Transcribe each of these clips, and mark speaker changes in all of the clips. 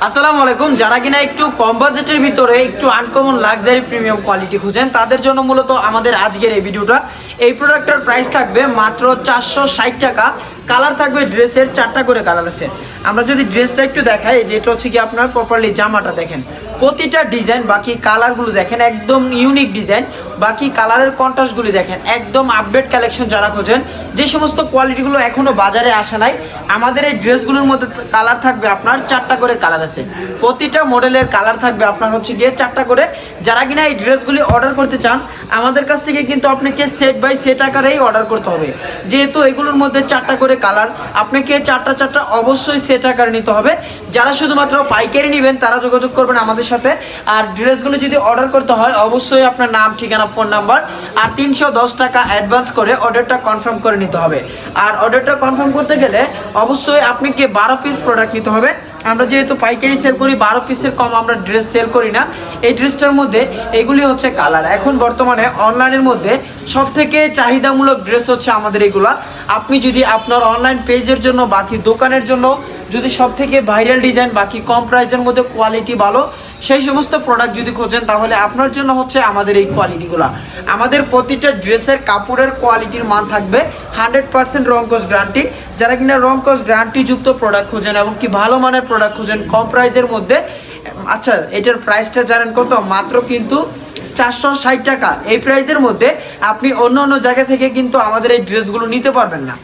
Speaker 1: আসসালামু আলাইকুম। যারা কিনা একটু কম বাজেটের ভিতরে একটু আনকমন লাক্সারি প্রিমিয়াম কোয়ালিটি খুঁজেন তাদের জন্য মূলত আমাদের আজকের এই ভিডিওটা। এই প্রোডাক্টটার প্রাইস থাকবে মাত্র 460 টাকা। কালার থাকবে ড্রেসের 4টা করে কালার আছে। আমরা যদি ড্রেসটা একটু দেখাই, যেটা হচ্ছে কি আপনার প্রপারলি জামাটা দেখেন, প্রতিটা ডিজাইন বাকি কালারগুলো দেখেন একদম ইউনিক ডিজাইন, বাকি কালারের কন্ট্রাস্টগুলি দেখেন একদম আপডেট কালেকশন। যারা খোঁজেন যে সমস্ত কোয়ালিটিগুলো এখনো বাজারে আসে নাই, আমাদের এই ড্রেসগুলোর মধ্যে কালার থাকবে আপনার 4টা করে কালার আছে। প্রতিটা মডেলের কালার থাকবে আপনার হচ্ছে গিয়ে 4টা করে। যারা কিনা এই ড্রেসগুলি অর্ডার করতে চান আমাদের কাছ থেকে কিন্তু আপনাকে সেট বাই সেট আকারেই অর্ডার করতে হবে, যেহেতু এগুলোর মধ্যে 4টা করে কালার, আপনাকে চারটা অবশ্যই সেট আকারে নিতে হবে। যারা শুধুমাত্র পাইকারি নেবেন তারা যোগাযোগ করবেন আমাদের সাথে। আর ড্রেসগুলো যদি অর্ডার করতে হয় অবশ্যই আপনার নাম, ঠিকানা, ফোন নাম্বার আর 310 টাকা অ্যাডভান্স করে অর্ডারটা কনফার্ম করে নিতে হবে। আর অর্ডারটা কনফার্ম করতে গেলে অবশ্যই আপনাকে 12 পিস প্রোডাক্ট নিতে হবে। আমরা যেহেতু পাইকারি সেল করি, 12 পিসের কম আমরা ড্রেস সেল করি না। এই ড্রেসটার মধ্যে এগুলি হচ্ছে কালার। এখন বর্তমানে অনলাইনের মধ্যে সব থেকে চাহিদামূলক ড্রেস হচ্ছে আমাদের এগুলা। আপনি যদি আপনার অনলাইন পেজের জন্য বাকি দোকানের জন্য যদি সব থেকে ভাইরাল ডিজাইন বাকি কম প্রাইসের মধ্যে কোয়ালিটি ভালো সেই সমস্ত প্রোডাক্ট যদি খোঁজেন তাহলে আপনার জন্য হচ্ছে আমাদের এই কোয়ালিটিগুলো। আমাদের প্রতিটা ড্রেসের কাপড়ের কোয়ালিটির মান থাকবে 100% রং কস গ্যারান্টি। যারা কিনা রং কস গ্যারান্টি যুক্ত প্রোডাক্ট খোঁজেন এবং কি ভালো মানের প্রোডাক্ট খোঁজেন কম প্রাইসের মধ্যে, আচ্ছা এটার প্রাইসটা জানেন কত? মাত্র কিন্তু 460 টাকা। এই প্রাইসের মধ্যে আপনি অন্য অন্য জায়গা থেকে কিন্তু আমাদের এই ড্রেসগুলো নিতে পারবেন না।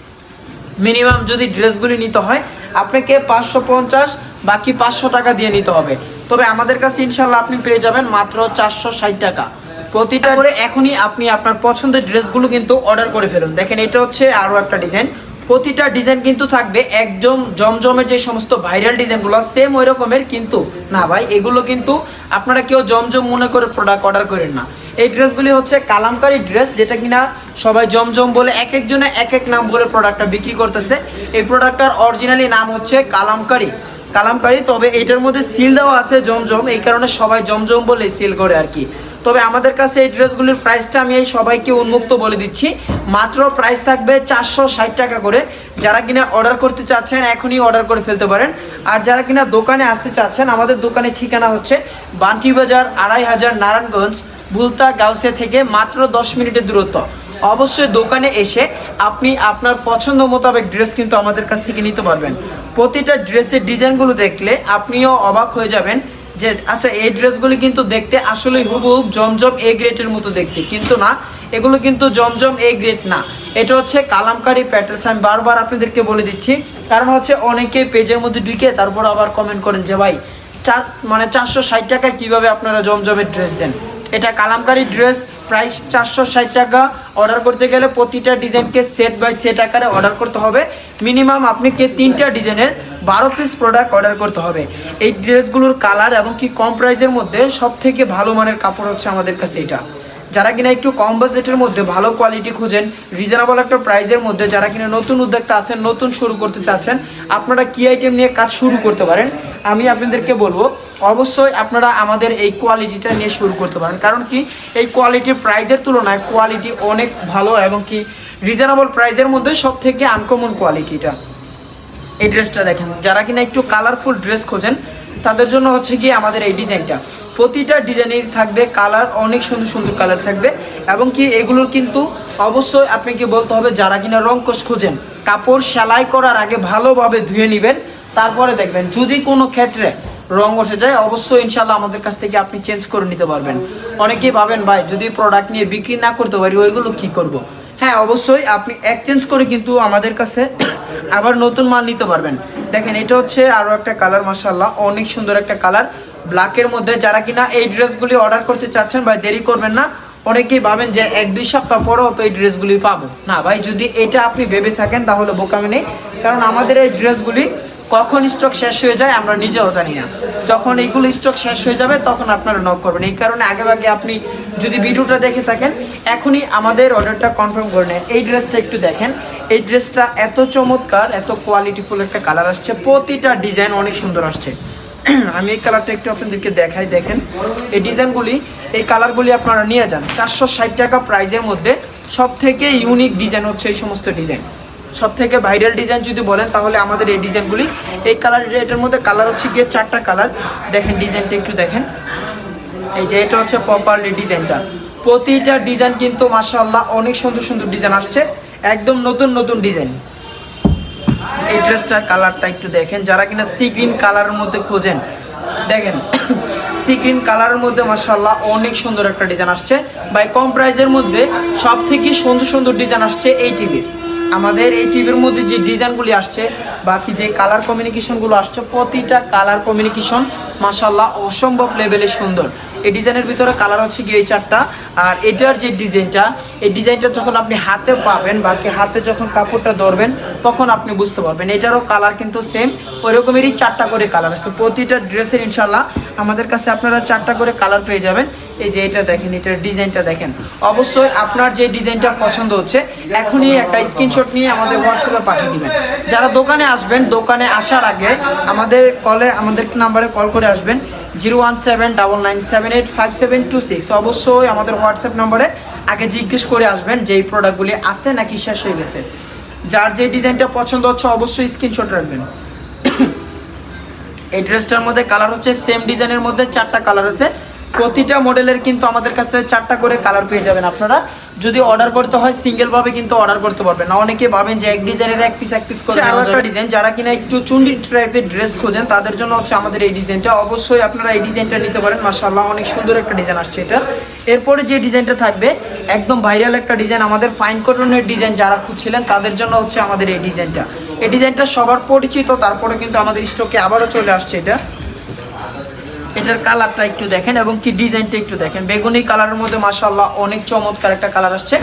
Speaker 1: মিনিমাম যদি ড্রেসগুলি নিতে হয় আপনাকে 550 বাকি 500 টাকা দিয়ে নিতে হবে। তবে আমাদের কাছে ইনশাল্লাহ আপনি পেয়ে যাবেন মাত্র 460 টাকা প্রতিটা করে। এখনই আপনি আপনার পছন্দের ড্রেসগুলো কিন্তু অর্ডার করে ফেলুন। দেখেন এটা হচ্ছে আরও একটা ডিজাইন। প্রতিটা ডিজাইন কিন্তু থাকবে একদম জমজমের যে সমস্ত ভাইরাল ডিজাইনগুলো সেম ওই রকমের, কিন্তু না ভাই এগুলো কিন্তু আপনারা কেউ জমজম মনে করে প্রোডাক্ট অর্ডার করেন না। এই ড্রেসগুলি হচ্ছে কালামকারী ড্রেস, যেটা কিনা সবাই জমজম বলে এক একজনে এক এক নাম বলে প্রোডাক্টটা বিক্রি করতেছে। এই প্রোডাক্টটার অরিজিনালি নাম হচ্ছে কালামকারী। তবে এটার মধ্যে সিল দেওয়া আছে জমজম, এই কারণে সবাই জমজম বলে সিল করে আর কি। তবে আমাদের কাছে এই ড্রেসগুলির প্রাইসটা আমি এই সবাইকে উন্মুক্ত বলে দিচ্ছি, মাত্র প্রাইস থাকবে 460 টাকা করে। যারা কিনা অর্ডার করতে চাচ্ছেন এখনই অর্ডার করে ফেলতে পারেন। আর যারা কিনা দোকানে আসতে চাচ্ছেন আমাদের দোকানের ঠিকানা হচ্ছে বান্টি বাজার 2500 নারায়ণগঞ্জ ভুলতা গাউসিয়া থেকে মাত্র 10 মিনিটের দূরত্ব। অবশ্যই দোকানে এসে আপনি আপনার পছন্দ মোতাবেক ড্রেস কিন্তু আমাদের কাছ থেকে নিতে পারবেন। প্রতিটা ড্রেসের ডিজাইনগুলো দেখলে আপনিও অবাক হয়ে যাবেন যে আচ্ছা এই ড্রেসগুলি কিন্তু দেখতে আসলে হুবহুব জমজম এ গ্রেডের মতো দেখতে, কিন্তু না, এগুলো কিন্তু জমজম এ গ্রেড না, এটা হচ্ছে কালামকারী প্যাটেলস। আমি বারবার আপনাদেরকে বলে দিচ্ছি, কারণ হচ্ছে অনেকে পেজের মধ্যে ঢুকে তারপর আবার কমেন্ট করেন যে ভাই 460 টাকায় কীভাবে আপনারা জমজমের ড্রেস দেন। এটা কালামকারী ড্রেস, প্রাইস 460 টাকা। অর্ডার করতে গেলে প্রতিটা ডিজাইনকে সেট বাই সেট আকারে অর্ডার করতে হবে। মিনিমাম আপনাকে 3টা ডিজাইনের 12 পিস প্রোডাক্ট অর্ডার করতে হবে। এই ড্রেসগুলোর কালার এবং কি কম প্রাইসের মধ্যে সব থেকে ভালো মানের কাপড় হচ্ছে আমাদের কাছে এটা। যারা কিনা একটু কম বাজেটের মধ্যে ভালো কোয়ালিটি খুঁজেন রিজনেবল একটা প্রাইসের মধ্যে, যারা কিনা নতুন উদ্যোক্তা আছেন, নতুন শুরু করতে চাচ্ছেন, আপনারা কি আইটেম নিয়ে কাজ শুরু করতে পারেন আমি আপনাদেরকে বলবো অবশ্যই আপনারা আমাদের এই কোয়ালিটিটা নিয়ে শুরু করতে পারেন। কারণ কি এই কোয়ালিটির প্রাইসের তুলনায় কোয়ালিটি অনেক ভালো এবং কি রিজনেবল প্রাইসের মধ্যে সব থেকে আনকমন কোয়ালিটিটা। এই ড্রেসটা দেখেন, যারা কিনা একটু কালারফুল ড্রেস খোঁজেন তাদের জন্য হচ্ছে গিয়ে আমাদের এই ডিজাইনটা। প্রতিটা ডিজাইনের থাকবে কালার, অনেক সুন্দর সুন্দর কালার থাকবে এবং কি এগুলোর কিন্তু অবশ্যই আপনাকে বলতে হবে যারা কিনা রংকশ খোঁজেন কাপড় সেলাই করার আগে ভালোভাবে ধুয়ে নেবেন, তারপরে দেখবেন যদি কোনো ক্ষেত্রে রং বসে যায় অবশ্যই ইনশাল্লাহ আমাদের কাছ থেকে আপনি চেঞ্জ করে নিতে পারবেন। অনেকেই ভাবেন ভাই যদি প্রোডাক্ট নিয়ে বিক্রি না করতে পারি ওইগুলো কি করব। হ্যাঁ অবশ্যই আপনি এক্সচেঞ্জ করে কিন্তু আমাদের কাছে আবার নতুন মাল নিতে পারবেন। দেখেন এটা হচ্ছে আরও একটা কালার, মাশাআল্লাহ অনেক সুন্দর একটা কালার ব্ল্যাকের মধ্যে। যারা কিনা এই ড্রেসগুলি অর্ডার করতে চাচ্ছেন ভাই দেরি করবেন না। অনেকেই ভাবেন যে 1-2 সপ্তাহ পরেও তো এই ড্রেসগুলি পাবো না। ভাই যদি এটা আপনি ভেবে থাকেন তাহলে বোকামি নেই, কারণ আমাদের এই ড্রেসগুলি কখন স্টক শেষ হয়ে যায় আমরা নিজেও জানি না। যখন এইগুলো স্টক শেষ হয়ে যাবে তখন আপনারা নক করবেন। এই কারণে আগে আপনি যদি ভিডিওটা দেখে থাকেন এখনই আমাদের অর্ডারটা কনফার্ম করে নেন। এই ড্রেসটা একটু দেখেন, এই ড্রেসটা এত চমৎকার, এত কোয়ালিটিফুল একটা কালার আসছে, প্রতিটা ডিজাইন অনেক সুন্দর আসছে। আমি এই কালারটা একটু আপনাদেরকে দেখাই। দেখেন এই ডিজাইনগুলি, এই কালারগুলি আপনারা নিয়ে যান। 460 টাকা প্রাইসের মধ্যে সব থেকে ইউনিক ডিজাইন হচ্ছে এই সমস্ত ডিজাইন। সব থেকে ভাইরাল ডিজাইন যদি বলেন তাহলে আমাদের এই ডিজাইনগুলি। এই কালার, এটার মধ্যে কালার হচ্ছে গিয়ে 4টা কালার। দেখেন ডিজাইনটা একটু দেখেন, এই যে এটা হচ্ছে প্রপারলি ডিজাইনটা। প্রতিটা ডিজাইন কিন্তু মাশাআল্লাহ অনেক সুন্দর সুন্দর ডিজাইন আসছে, একদম নতুন নতুন ডিজাইন। এই ড্রেসটার কালারটা একটু দেখেন, যারা কিনা সি গ্রিন কালারের মধ্যে খোঁজেন, দেখেন সি গ্রিন কালারের মধ্যে মাশাআল্লাহ অনেক সুন্দর একটা ডিজাইন আসছে। বাই কম প্রাইসের মধ্যে সব থেকে সুন্দর সুন্দর ডিজাইন আসছে এই টিভির। আমাদের এই টিভির মধ্যে যে ডিজাইনগুলি আসছে, বাকি যে কালার কমিউনিকেশনগুলো আসছে, প্রতিটা কালার কমিউনিকেশন মাশাআল্লাহ অসম্ভব লেভেলে সুন্দর। এই ডিজাইনের ভিতরে কালার হচ্ছে গিয়ে এই 4টা। আর এটার যে ডিজাইনটা, এই ডিজাইনটা যখন আপনি হাতে পাবেন, বাকি হাতে যখন কাপড়টা ধরবেন তখন আপনি বুঝতে পারবেন। এটারও কালার কিন্তু সেম ওই রকমেরই 4টা করে কালার আছে প্রতিটা ড্রেসের। ইনশাল্লাহ আমাদের কাছে আপনারা 4টা করে কালার পেয়ে যাবেন। এই যে এটা দেখেন, এটার ডিজাইনটা দেখেন। অবশ্যই আপনার যে ডিজাইনটা পছন্দ হচ্ছে এখনই একটা স্ক্রিনশট নিয়ে আমাদের হোয়াটসঅ্যাপে পাঠিয়ে দিবেন। যারা দোকানে আসবেন, দোকানে আসার আগে আমাদের নাম্বারে কল করে আসবেন 01799785726। অবশ্যই আমাদের হোয়াটসঅ্যাপ নম্বরে আগে জিজ্ঞেস করে আসবেন যে এই প্রোডাক্টগুলি আছে নাকি শেষ হয়ে গেছে। যার যে ডিজাইনটা পছন্দ হচ্ছে অবশ্যই স্ক্রিনশট রাখবেন। এই ড্রেসটার মধ্যে কালার হচ্ছে সেম ডিজাইনের মধ্যে 4টা কালার আছে। প্রতিটা মডেলের কিন্তু আমাদের কাছে 4টা করে কালার পেয়ে যাবেন। আপনারা যদি অর্ডার করতে হয় সিঙ্গেল ভাবে কিন্তু অর্ডার করতে পারবেন না। অনেকে ভাবেন যে এক ডিজাইনের এক পিস করে আরো একটা ডিজাইন। যারা কিনা একটু চুন্ডি টাইপের ড্রেস খোঁজেন তাদের জন্য হচ্ছে আমাদের এই ডিজাইনটা। অবশ্যই আপনারা এই ডিজাইনটা নিতে পারেন, মাশাআল্লাহ অনেক সুন্দর একটা ডিজাইন আসছে এটা। এরপরে যে ডিজাইনটা থাকবে একদম ভাইরাল একটা ডিজাইন, আমাদের ফাইন কটনের ডিজাইন যারা খুঁজছিলেন তাদের জন্য হচ্ছে আমাদের এই ডিজাইনটা। এই ডিজাইনটা সবার পরিচিত, তারপরে কিন্তু আমাদের স্টকে আবারও চলে আসছে এটা। এটার কালারটা একটু দেখেন এবং কি ডিজাইনটা একটু দেখেন। বেগুনি কালারের মধ্যে মাশাআল্লাহ অনেক চমৎকার একটা কালার আসছে।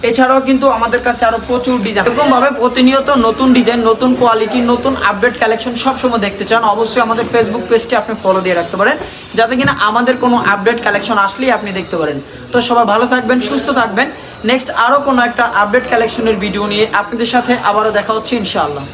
Speaker 1: এছাড়াও কিন্তু আমাদের কাছে আরো প্রচুর ডিজাইন, এরকম ভাবে প্রতিনিয়ত নতুন ডিজাইন, নতুন কোয়ালিটি, নতুন আপডেট কালেকশন সবসময় দেখতে চান, অবশ্যই আমাদের ফেসবুক পেজটি আপনি ফলো দিয়ে রাখতে পারেন, যাতে কিনা আমাদের কোনো আপডেট কালেকশন আসলেই আপনি দেখতে পারেন। তো সবাই ভালো থাকবেন, সুস্থ থাকবেন। নেক্সট আরো কোনো একটা আপডেট কালেকশনের ভিডিও নিয়ে আপনাদের সাথে আবারও দেখা হচ্ছে ইনশাআল্লাহ।